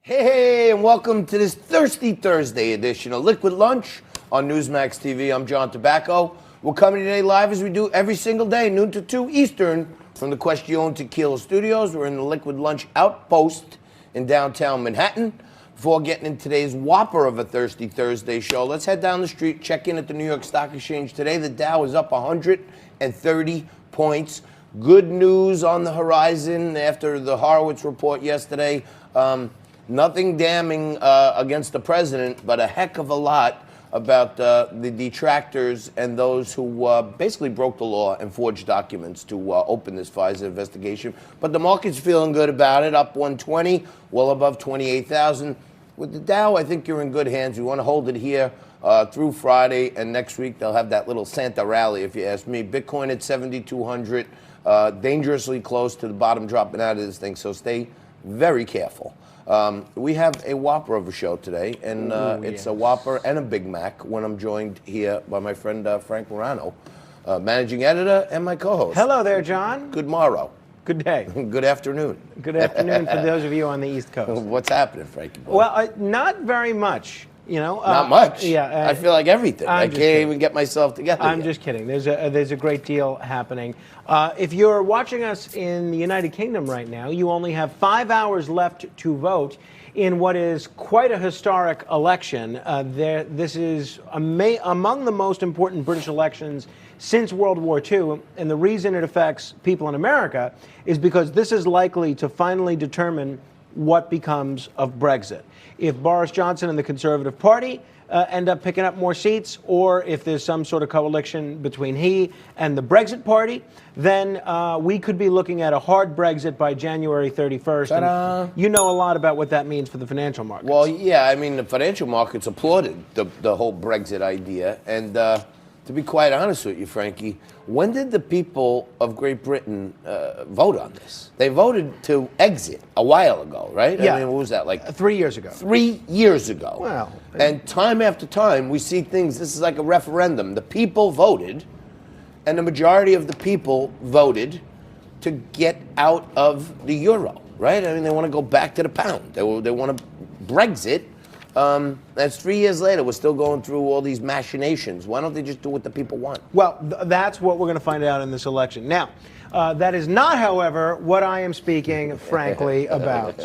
Hey, and welcome to this Thirsty Thursday edition of Liquid Lunch on Newsmax TV. I'm John Tobacco. We're coming today live as we do every single day, noon to 2 Eastern, from the Question Tequila Studios. We're in the Liquid Lunch Outpost in downtown Manhattan. Before getting into today's whopper of a Thirsty Thursday show, let's head down the street, check in at the New York Stock Exchange today. The Dow is up 130 points. Good news on the horizon after the Horowitz report yesterday. Nothing damning against the president, but a heck of a lot about the detractors and those who basically broke the law and forged documents to open this FISA investigation. But the market's feeling good about it, up 120, well above 28,000. With the Dow, I think you're in good hands. We want to hold it here through Friday, and next week they'll have that little Santa rally, if you ask me. Bitcoin at 7,200, dangerously close to the bottom dropping out of this thing, so stay very careful. We have a whopper of a show today, and it's a Whopper and a Big Mac when I'm joined here by my friend Frank Morano, managing editor and my co-host. Hello there, John. Good morrow. Good day. Good afternoon. Good afternoon for those of you on the East Coast. What's happening, Frankie? Well, not very much. You know, not much. Yeah, I feel like everything. I can't kidding. even get myself together. I'm just kidding. There's a great deal happening. If you're watching us in the United Kingdom right now, you only have 5 hours left to vote in what is quite a historic election. This is among the most important British elections since World War II, and the reason it affects people in America is because this is likely to finally determine what becomes of Brexit. If Boris Johnson and the Conservative Party end up picking up more seats, or if there's some sort of coalition between he and the Brexit Party, then we could be looking at a hard Brexit by January 31st. And you know a lot about what that means for the financial markets. Well, yeah, I mean, the financial markets applauded the whole Brexit idea. And to be quite honest with you, Frankie, when did the people of Great Britain vote on this? They voted to exit a while ago, right? Yeah. I mean, what was that, like 3 years ago? 3 years ago. Wow. And time after time, we see things, this is like a referendum. The people voted, and the majority of the people voted to get out of the euro, right? I mean, they want to go back to the pound. They want to Brexit. That's 3 years later. We're still going through all these machinations. Why don't they just do what the people want? Well, that's what we're going to find out in this election. Now, that is not, however, what I am speaking, frankly, about.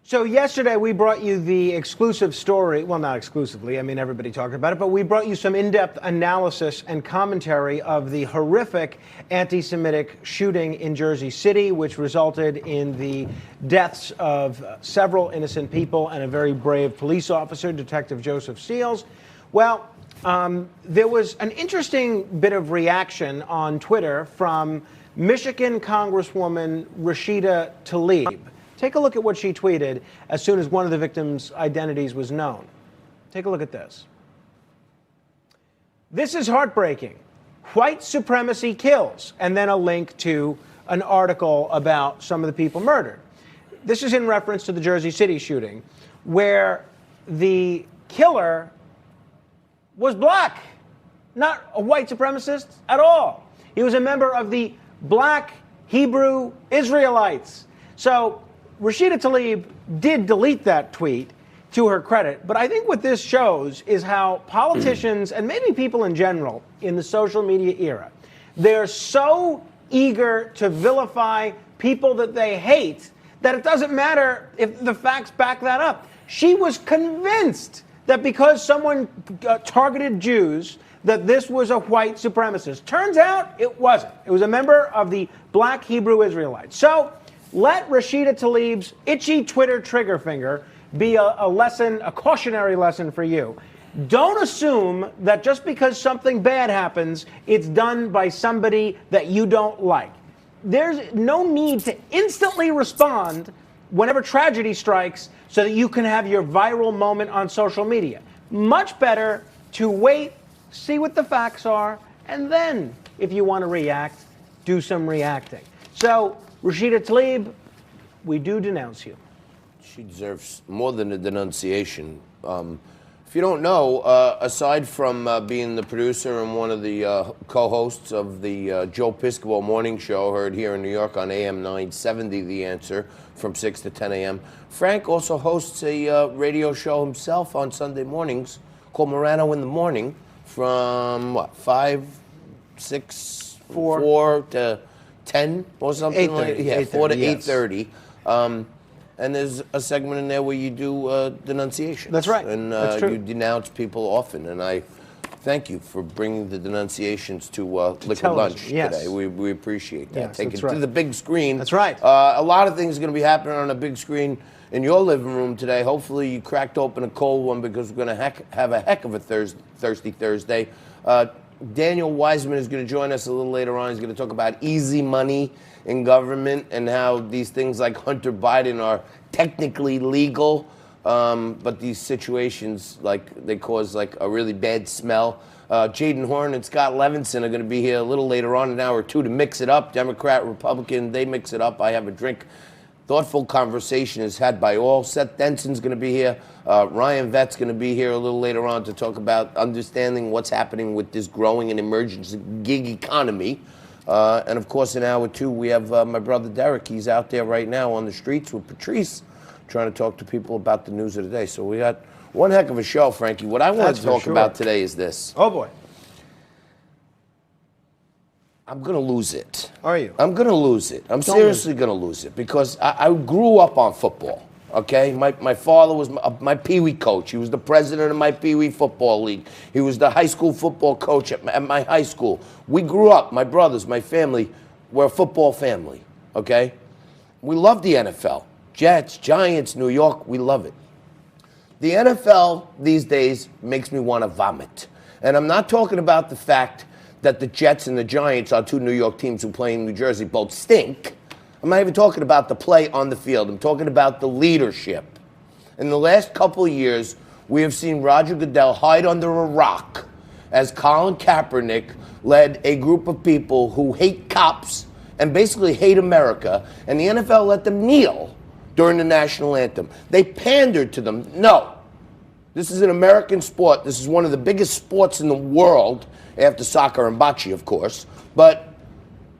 So yesterday we brought you the exclusive story, well, not exclusively, I mean, everybody talked about it, but we brought you some in-depth analysis and commentary of the horrific anti-Semitic shooting in Jersey City, which resulted in the deaths of several innocent people and a very brave police officer, Detective Joseph Seals. Well, there was an interesting bit of reaction on Twitter from Michigan Congresswoman Rashida Tlaib. Take a look at what she tweeted as soon as one of the victims' identities was known. Take a look at this. This is heartbreaking. White supremacy kills. And then a link to an article about some of the people murdered. This is in reference to the Jersey City shooting, where the killer was black, not a white supremacist at all. He was a member of the Black Hebrew Israelites. So Rashida Tlaib did delete that tweet, to her credit, but I think what this shows is how politicians, and maybe people in general, in the social media era, they're so eager to vilify people that they hate that it doesn't matter if the facts back that up. She was convinced that because someone targeted Jews, that this was a white supremacist. Turns out it wasn't. It was a member of the Black Hebrew Israelites. So let Rashida Tlaib's itchy Twitter trigger finger be a lesson, a cautionary lesson for you. Don't assume that just because something bad happens, it's done by somebody that you don't like. There's no need to instantly respond whenever tragedy strikes so that you can have your viral moment on social media. Much better to wait, see what the facts are, and then, if you want to react, do some reacting. So, Rashida Tlaib, we do denounce you. She deserves more than a denunciation. A If you don't know, aside from being the producer and one of the co-hosts of the Joe Piscopo Morning Show, heard here in New York on AM 970, The Answer, from 6 to 10 a.m., Frank also hosts a radio show himself on Sunday mornings called Morano in the Morning from, 4 to 10 or something like that? Yeah, 4 to 8:30. And there's a segment in there where you do denunciation. That's right. And That's true. you denounce people often. And I thank you for bringing the denunciations to Liquid Lunch today. We appreciate that. Yes, Take it that's right. to the big screen. That's right. A lot of things are going to be happening on a big screen in your living room today. Hopefully you cracked open a cold one because we're going to have a heck of a Thirsty Thursday. Daniel Wiseman is going to join us a little later on. He's going to talk about easy money in government and how these things like Hunter Biden are technically legal, but these situations, like, they cause like a really bad smell. Jaden Horn and Scott Levinson are going to be here a little later on, an hour or two, to mix it up. Democrat, Republican, they mix it up. I have a drink. Thoughtful conversation is had by all. Seth Denson's going to be here. Ryan Vett's going to be here a little later on to talk about understanding what's happening with this growing and emerging gig economy. And of course, in hour two, we have my brother Derek. He's out there right now on the streets with Patrice, trying to talk to people about the news of the day. So we got one heck of a show, Frankie. What I want to talk about today is this. Oh, boy. I'm going to lose it. Are you? I'm going to lose it. I'm seriously going to lose it because I grew up on football, okay? My father was my Pee Wee coach. He was the president of my Pee Wee football league. He was the high school football coach at my high school. We grew up, my brothers, my family, we're a football family, okay? We love the NFL. Jets, Giants, New York, we love it. The NFL these days makes me want to vomit. And I'm not talking about the fact that the Jets and the Giants are two New York teams who play in New Jersey both stink. I'm not even talking about the play on the field. I'm talking about the leadership. In the last couple of years, we have seen Roger Goodell hide under a rock as Colin Kaepernick led a group of people who hate cops and basically hate America, and the NFL let them kneel during the national anthem. They pandered to them. No, this is an American sport. This is one of the biggest sports in the world, after soccer and bocce, of course. But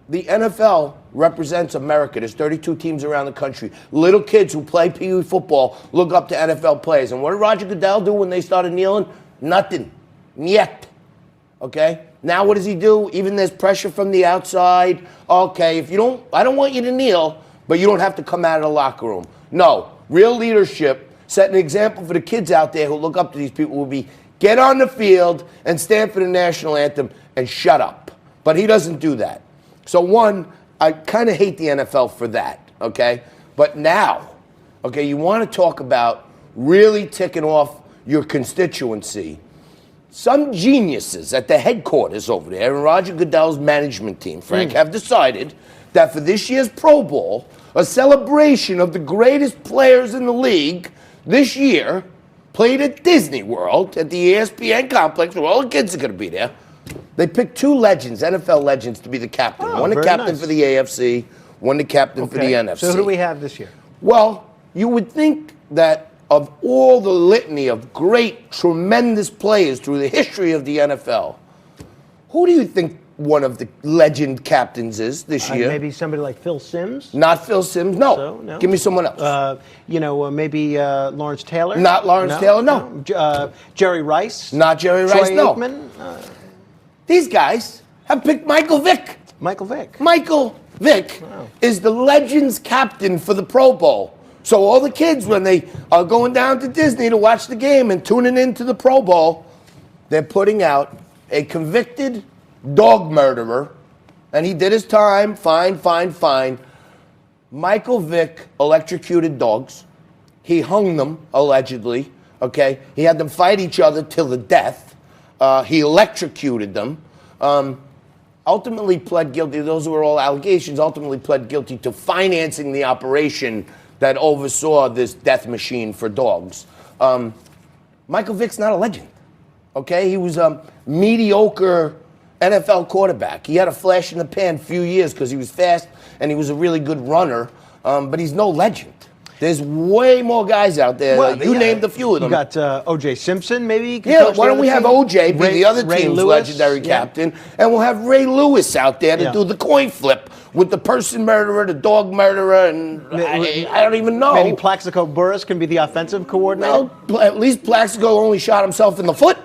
the NFL represents America. There's 32 teams around the country. Little kids who play Pee Wee football look up to NFL players. And what did Roger Goodell do when they started kneeling? Nothing. Niet. Okay? Now what does he do? Even there's pressure from the outside. Okay, I don't want you to kneel, but you don't have to come out of the locker room. No. Real leadership, set an example for the kids out there who look up to these people, will be get on the field and stand for the national anthem and shut up. But he doesn't do that. So one, I kind of hate the NFL for that, okay? But now, okay, you want to talk about really ticking off your constituency. Some geniuses at the headquarters over there and Roger Goodell's management team, Frank, have decided that for this year's Pro Bowl, a celebration of the greatest players in the league this year, played at Disney World, at the ESPN complex, where all the kids are going to be there. They picked two legends, NFL legends, to be the captain. One the captain for the AFC, one the captain for the NFC. So who do we have this year? Well, you would think that of all the litany of great, tremendous players through the history of the NFL, who do you think one of the legend captains is this year? Maybe somebody like Phil Simms? Not Phil Simms, no. So, no. Give me someone else. Maybe Lawrence Taylor? Not Lawrence Taylor, no. Jerry Rice? Not Jerry Rice, no. Aikman? These guys have picked Michael Vick. Michael Vick. Michael Vick is the Legends captain for the Pro Bowl. So all the kids, when they are going down to Disney to watch the game and tuning into the Pro Bowl, they're putting out a convicted dog murderer, and he did his time, fine. Michael Vick electrocuted dogs. He hung them, allegedly, okay? He had them fight each other till the death. He electrocuted them. Ultimately pled guilty, those were all allegations, ultimately pled guilty to financing the operation that oversaw this death machine for dogs. Michael Vick's not a legend, okay? He was a mediocre NFL quarterback. He had a flash in the pan few years because he was fast and he was a really good runner, but he's no legend. There's way more guys out there. Well, You named a few of them. You got O.J. Simpson, maybe? Yeah, why don't we have O.J. be the other Ray team's Lewis, legendary captain, and we'll have Ray Lewis out there to do the coin flip with the person murderer, the dog murderer, and I don't even know. Maybe Plaxico Burress can be the offensive coordinator? No, at least Plaxico only shot himself in the foot.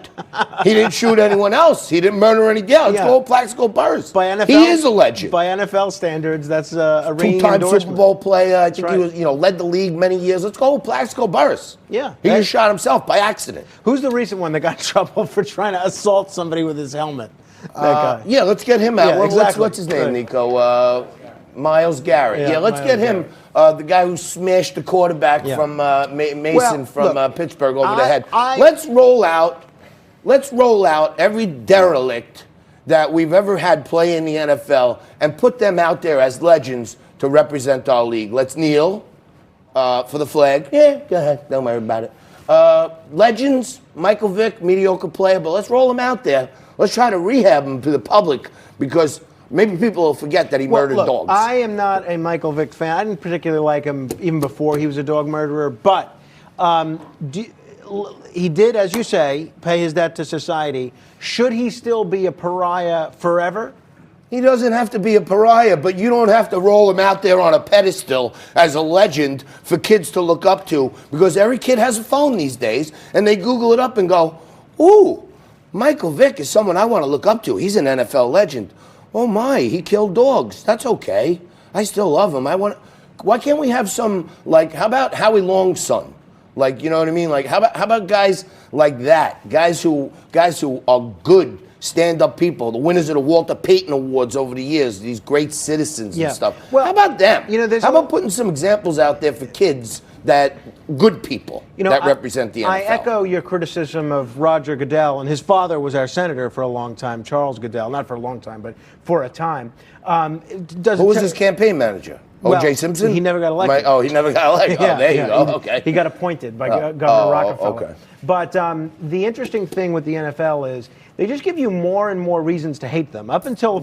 He didn't shoot anyone else. He didn't murder any gal. Let's go Plaxico Burress. He is a legend. By NFL standards, that's a ringing Two-time endorsement. Super Bowl player. I think he was, led the league many years. Let's go with Plaxico Burress. Yeah. He just shot himself by accident. Who's the recent one that got in trouble for trying to assault somebody with his helmet? That guy. Yeah, let's get him out. Yeah, exactly. What's his name, Nico? Myles Garrett. Yeah, let's get him. The guy who smashed the quarterback from Mason from Pittsburgh over the head. Let's roll out every derelict that we've ever had play in the NFL and put them out there as legends to represent our league. Let's kneel for the flag. Yeah, go ahead. Don't worry about it. Legends, Michael Vick, mediocre player, but let's roll him out there. Let's try to rehab him to the public because maybe people will forget that he murdered dogs. I am not a Michael Vick fan. I didn't particularly like him even before he was a dog murderer, but he did, as you say, pay his debt to society. Should he still be a pariah forever? He doesn't have to be a pariah, but you don't have to roll him out there on a pedestal as a legend for kids to look up to, because every kid has a phone these days, and they Google it up and go, ooh, Michael Vick is someone I want to look up to. He's an NFL legend. Oh my, he killed dogs. That's okay. I still love him. Why can't we have some, like, how about Howie Long's son? Like, you know what I mean? Like, how about guys like that? Guys who are good stand-up people, the winners of the Walter Payton Awards over the years, these great citizens and stuff. Well, how about them? How about putting some examples out there for kids good people that represent the NFL? I echo your criticism of Roger Goodell, and his father was our senator for a long time, Charles Goodell, not for a long time, but for a time. Who was his campaign manager? O.J. Simpson? He never got elected. He never got elected. There you go. Okay. He got appointed by Governor Rockefeller. Okay. But the interesting thing with the NFL is they just give you more and more reasons to hate them. Up until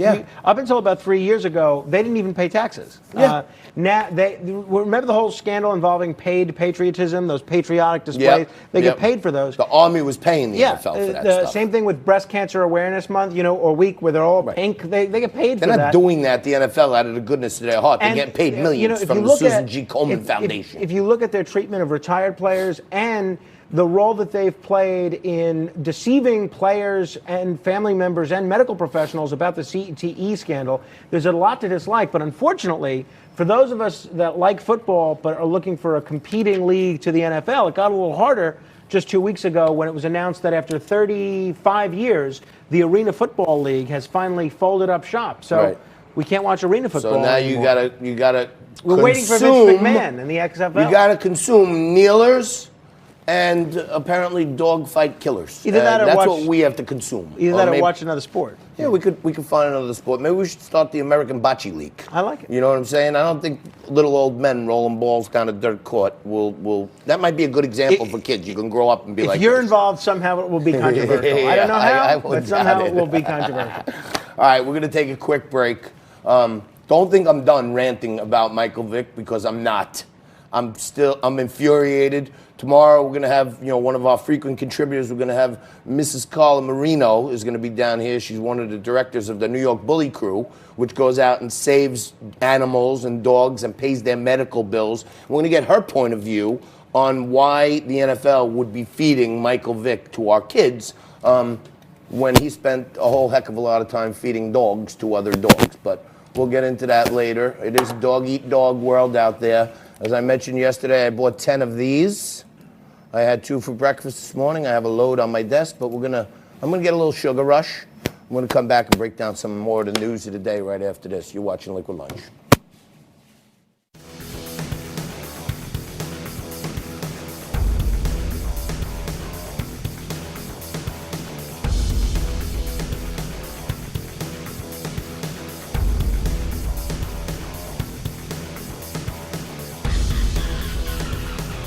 about 3 years ago, they didn't even pay taxes. Yeah. Now remember the whole scandal involving paid patriotism, those patriotic displays. They get paid for those. The Army was paying the NFL for that stuff. Same thing with Breast Cancer Awareness Month, or week where they're all pink. They get paid for that. They're not doing that, the NFL, out of the goodness of their heart. They get paid millions from the Susan G. Komen Foundation. If you look at their treatment of retired players and the role that they've played in deceiving players and family members and medical professionals about the CTE scandal, there's a lot to dislike. But unfortunately, for those of us that like football but are looking for a competing league to the NFL, it got a little harder just 2 weeks ago when it was announced that after 35 years, the Arena Football League has finally folded up shop. So we can't watch arena football So now anymore. you gotta We're waiting for Vince McMahon and the XFL. You gotta consume kneelers and apparently dogfight killers. Either that or that's watch, what we have to consume. Either that or watch another sport. Yeah, we could find another sport. Maybe we should start the American Bocce League. I like it. You know what I'm saying? I don't think little old men rolling balls down a dirt court will. That might be a good example for kids. You can grow up and be like. If you're involved, somehow it will be controversial. I don't know how, but somehow it will be controversial. All right, we're going to take a quick break. Don't think I'm done ranting about Michael Vick, because I'm not. I'm infuriated. Tomorrow we're going to have, one of our frequent contributors. We're going to have Mrs. Carla Marino is going to be down here. She's one of the directors of the New York Bully Crew, which goes out and saves animals and dogs and pays their medical bills. We're going to get her point of view on why the NFL would be feeding Michael Vick to our kids when he spent a whole heck of a lot of time feeding dogs to other dogs. But we'll get into that later. It is dog-eat-dog world out there. As I mentioned yesterday, I bought 10 of these. I had 2 for breakfast this morning. I have a load on my desk, but I'm gonna get a little sugar rush. I'm gonna come back and break down some more of the news of the day right after this. You're watching Liquid Lunch.